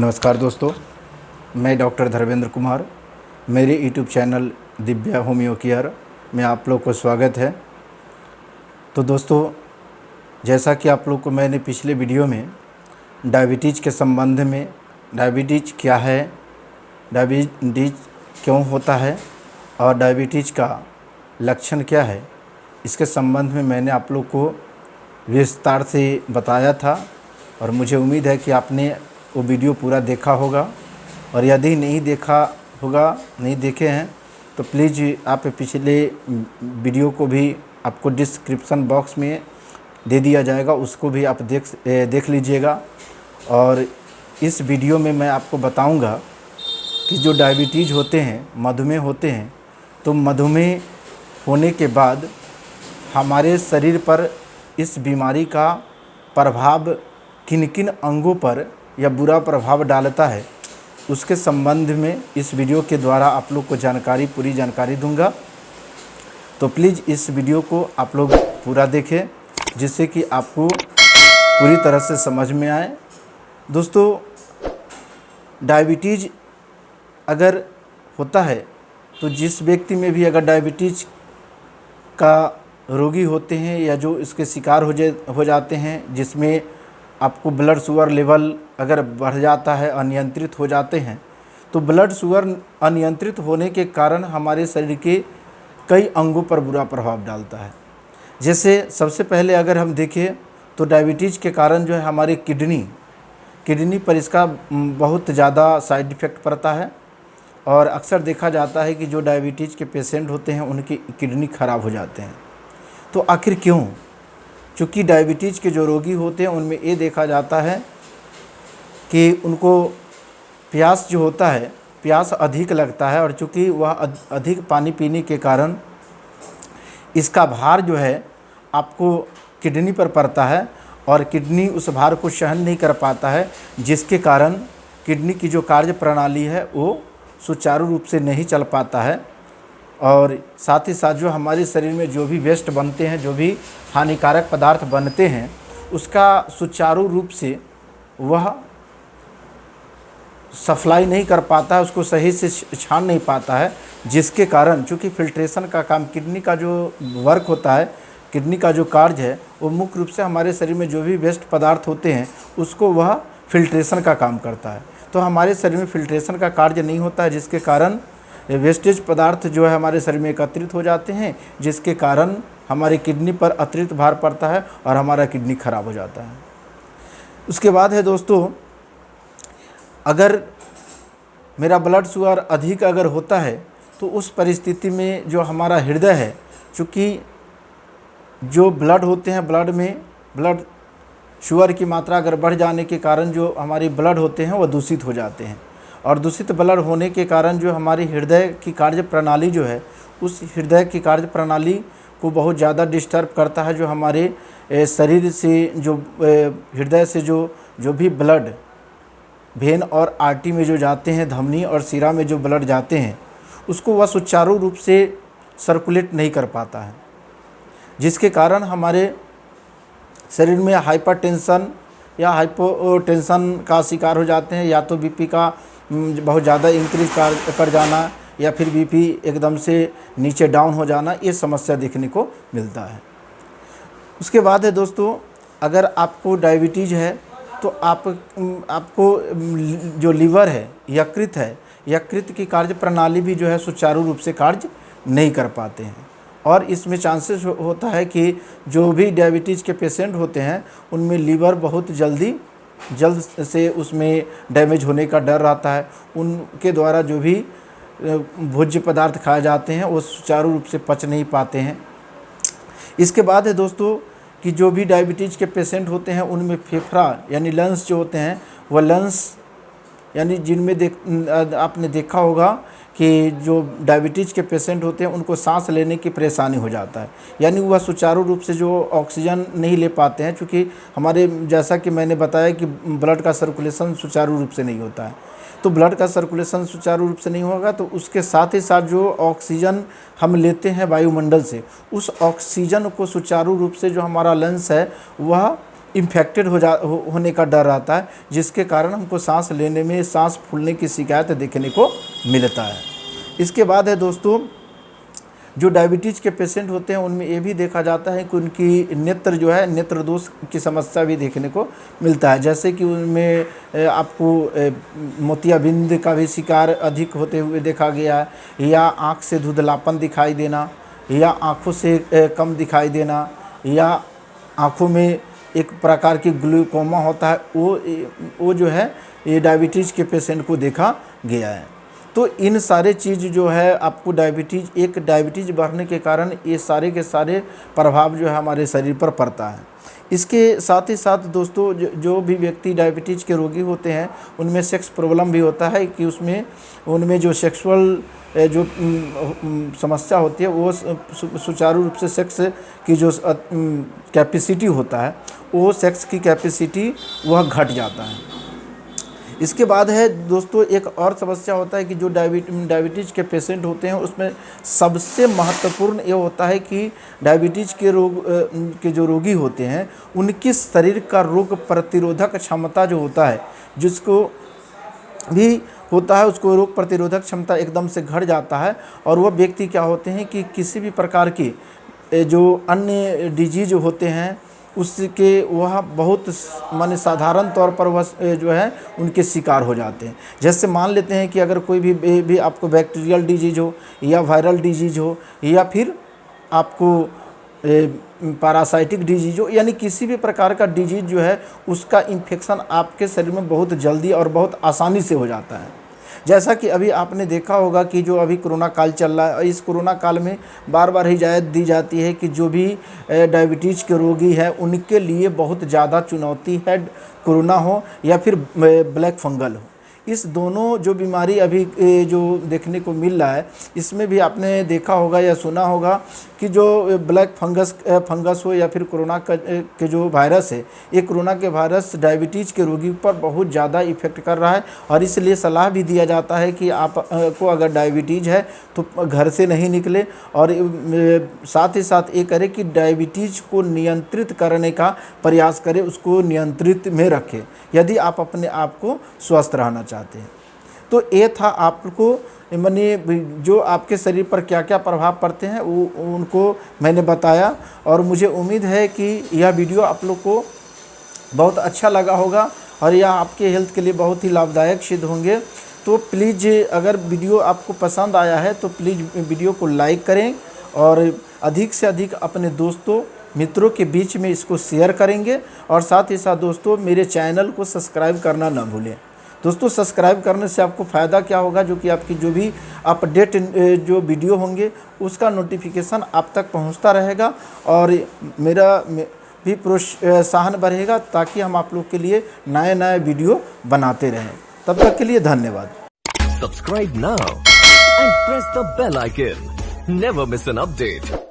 नमस्कार दोस्तों, मैं डॉक्टर धर्मेंद्र कुमार। मेरे YouTube channel Divya homeo care में आप लोग को स्वागत है। तो दोस्तों, जैसा कि आप लोग को मैंने पिछले वीडियो में डायबिटीज़ के संबंध में, डायबिटीज़ क्या है, डायबिटीज़ क्यों होता है और डायबिटीज़ का लक्षण क्या है, इसके संबंध में मैंने आप लोग को विस्तार से बताया था और मुझे उम्मीद है कि आपने वो वीडियो पूरा देखा होगा। और यदि नहीं देखा होगा, नहीं देखे हैं, तो प्लीज़ आप पिछले वीडियो को भी आपको डिस्क्रिप्शन बॉक्स में दे दिया जाएगा, उसको भी आप देख लीजिएगा। और इस वीडियो में मैं आपको बताऊंगा कि जो डायबिटीज़ होते हैं, मधुमेह होते हैं, तो मधुमेह होने के बाद हमारे शरीर पर इस बीमारी का प्रभाव किन किन अंगों पर या बुरा प्रभाव डालता है, उसके संबंध में इस वीडियो के द्वारा आप लोग को पूरी जानकारी दूंगा। तो प्लीज़ इस वीडियो को आप लोग पूरा देखें, जिससे कि आपको पूरी तरह से समझ में आए। दोस्तों, डायबिटीज़ अगर होता है तो जिस व्यक्ति में भी अगर डायबिटीज़ का रोगी होते हैं या जो इसके शिकार हो जाते हैं, जिसमें आपको ब्लड शुगर लेवल अगर बढ़ जाता है, अनियंत्रित हो जाते हैं, तो ब्लड शुगर अनियंत्रित होने के कारण हमारे शरीर के कई अंगों पर बुरा प्रभाव डालता है। जैसे सबसे पहले अगर हम देखें तो डायबिटीज़ के कारण जो है हमारी किडनी पर इसका बहुत ज़्यादा साइड इफ़ेक्ट पड़ता है। और अक्सर देखा जाता है कि जो डायबिटीज़ के पेशेंट होते हैं उनकी किडनी ख़राब हो जाते हैं। तो आखिर क्यों? चूँकि डायबिटीज़ के जो रोगी होते हैं उनमें ये देखा जाता है कि उनको प्यास जो होता है, प्यास अधिक लगता है, और चूँकि वह अधिक पानी पीने के कारण इसका भार जो है आपको किडनी पर पड़ता है और किडनी उस भार को सहन नहीं कर पाता है, जिसके कारण किडनी की जो कार्य प्रणाली है वो सुचारू रूप से नहीं चल पाता है। और साथ ही साथ जो हमारे शरीर में जो भी वेस्ट बनते हैं, जो भी हानिकारक पदार्थ बनते हैं, उसका सुचारू रूप से वह सप्लाई नहीं कर पाता है, उसको सही से छान नहीं पाता है, जिसके कारण चूँकि फिल्ट्रेशन का काम किडनी का जो वर्क होता है, किडनी का जो कार्य है, वो मुख्य रूप से हमारे शरीर में जो भी वेस्ट पदार्थ होते हैं उसको वह फिल्ट्रेशन का काम करता है। तो हमारे शरीर में फिल्ट्रेशन का कार्य नहीं होता है, जिसके कारण वेस्टेज पदार्थ जो है हमारे शरीर में एकत्रित हो जाते हैं, जिसके कारण हमारी किडनी पर अतिरिक्त भार पड़ता है और हमारा किडनी खराब हो जाता है। उसके बाद है दोस्तों, अगर मेरा ब्लड शुगर अधिक अगर होता है तो उस परिस्थिति में जो हमारा हृदय है, चूँकि जो ब्लड होते हैं, ब्लड शुगर की मात्रा अगर बढ़ जाने के कारण जो हमारी ब्लड होते हैं वो दूषित हो जाते हैं, और दूषित ब्लड होने के कारण जो हमारी हृदय की कार्य प्रणाली जो है, उस हृदय की कार्य प्रणाली को बहुत ज़्यादा डिस्टर्ब करता है। जो हमारे शरीर से जो हृदय से जो भी ब्लड वेन और आर्टरी में जो जाते हैं, धमनी और शिरा में जो ब्लड जाते हैं, उसको वह सुचारू रूप से सर्कुलेट नहीं कर पाता है, जिसके कारण हमारे शरीर में हाइपरटेंशन या हाइपोटेंशन का शिकार हो जाते हैं, या तो बीपी का बहुत ज़्यादा इंक्रीज कर जाना, या फिर बीपी एकदम से नीचे डाउन हो जाना, ये समस्या देखने को मिलता है। उसके बाद है दोस्तों, अगर आपको डायबिटीज़ है तो आपको जो लीवर है, यकृत की कार्य प्रणाली भी जो है सुचारू रूप से कार्य नहीं कर पाते हैं, और इसमें चांसेस होता है कि जो भी डायबिटीज़ के पेशेंट होते हैं उनमें लीवर बहुत जल्द से उसमें डैमेज होने का डर रहता है। उनके द्वारा जो भी भोज्य पदार्थ खाए जाते हैं वो सुचारू रूप से पच नहीं पाते हैं। इसके बाद है दोस्तों कि जो भी डायबिटीज़ के पेशेंट होते हैं उनमें फेफड़ा यानी लंग्स जो होते हैं, वह लंग्स यानी जिनमें आपने देखा होगा कि जो डायबिटीज़ के पेशेंट होते हैं उनको सांस लेने की परेशानी हो जाता है, यानी वह सुचारू रूप से जो ऑक्सीजन नहीं ले पाते हैं, क्योंकि हमारे जैसा कि मैंने बताया कि ब्लड का सर्कुलेशन सुचारू रूप से नहीं होता है। तो ब्लड का सर्कुलेशन सुचारू रूप से नहीं होगा तो उसके साथ ही साथ जो ऑक्सीजन हम लेते हैं वायुमंडल से, उस ऑक्सीजन को सुचारू रूप से जो हमारा लंग्स है वह इन्फेक्टेड होने का डर रहता है, जिसके कारण हमको सांस लेने में सांस फूलने की शिकायत देखने को मिलता है। इसके बाद है दोस्तों, जो डायबिटीज़ के पेशेंट होते हैं उनमें ये भी देखा जाता है कि उनकी नेत्र जो है, नेत्र दोष की समस्या भी देखने को मिलता है। जैसे कि उनमें आपको मोतियाबिंद का भी शिकार अधिक होते हुए देखा गया है, या आँख से धुंधलापन दिखाई देना, या आँखों से कम दिखाई देना, या आँखों में एक प्रकार की ग्लूकोमा होता है, वो जो है ये डायबिटीज़ के पेशेंट को देखा गया है। तो इन सारे चीज़ जो है आपको डायबिटीज़ बढ़ने के कारण ये सारे के सारे प्रभाव जो है हमारे शरीर पर पड़ता है। इसके साथ ही साथ दोस्तों, जो भी व्यक्ति डायबिटीज़ के रोगी होते हैं उनमें सेक्स प्रॉब्लम भी होता है कि उनमें जो सेक्सुअल जो समस्या होती है वो सुचारू रूप से सेक्स की जो कैपेसिटी होता है, वो सेक्स की कैपेसिटी वह घट जाता है। इसके बाद है दोस्तों, एक और समस्या होता है कि जो डायबिटीज़ के पेशेंट होते हैं उसमें सबसे महत्वपूर्ण ये होता है कि डायबिटीज़ के जो रोगी होते हैं उनके शरीर का रोग प्रतिरोधक क्षमता जो होता है, जिसको भी होता है उसको रोग प्रतिरोधक क्षमता एकदम से घट जाता है। और वह व्यक्ति क्या होते हैं कि किसी भी प्रकार की जो अन्य डिजीज होते हैं उसके वह बहुत माने साधारण तौर पर वह जो है उनके शिकार हो जाते हैं। जैसे मान लेते हैं कि अगर कोई भी आपको बैक्टीरियल डिजीज हो, या वायरल डिजीज हो, या फिर आपको पैरासाइटिक डिजीज हो, यानी किसी भी प्रकार का डिजीज जो है उसका इन्फेक्शन आपके शरीर में बहुत जल्दी और बहुत आसानी से हो जाता है। जैसा कि अभी आपने देखा होगा कि जो अभी कोरोना काल चल रहा है, इस कोरोना काल में बार बार हिदायत दी जाती है कि जो भी डायबिटीज़ के रोगी है उनके लिए बहुत ज़्यादा चुनौती है, कोरोना हो या फिर ब्लैक फंगल हो। इस दोनों जो बीमारी अभी जो देखने को मिल रहा है, इसमें भी आपने देखा होगा या सुना होगा कि जो ब्लैक फंगस हो या फिर कोरोना के जो वायरस है, ये कोरोना के वायरस डायबिटीज़ के रोगी पर बहुत ज़्यादा इफेक्ट कर रहा है। और इसलिए सलाह भी दिया जाता है कि आप को अगर डायबिटीज़ है तो घर से नहीं निकले, और साथ ही साथ ये करें कि डायबिटीज़ को नियंत्रित करने का प्रयास करें, उसको नियंत्रित में रखें यदि आप अपने आप को स्वस्थ रहना चाहते हैं। तो ये था आपको मैंने जो आपके शरीर पर क्या क्या प्रभाव पड़ते हैं वो उनको मैंने बताया, और मुझे उम्मीद है कि यह वीडियो आप लोग को बहुत अच्छा लगा होगा और यह आपके हेल्थ के लिए बहुत ही लाभदायक सिद्ध होंगे। तो प्लीज़ अगर वीडियो आपको पसंद आया है तो प्लीज़ वीडियो को लाइक करें, और अधिक से अधिक अपने दोस्तों मित्रों के बीच में इसको शेयर करेंगे। और साथ ही साथ दोस्तों मेरे चैनल को सब्सक्राइब करना ना भूलें। दोस्तों सब्सक्राइब करने से आपको फ़ायदा क्या होगा, जो कि आपकी जो भी अपडेट जो वीडियो होंगे उसका नोटिफिकेशन आप तक पहुंचता रहेगा, और मेरा भी प्रोत्साहन बढ़ेगा ताकि हम आप लोग के लिए नए नए वीडियो बनाते रहें। तब तक के लिए धन्यवाद। Subscribe now and press the bell icon. Never miss an update.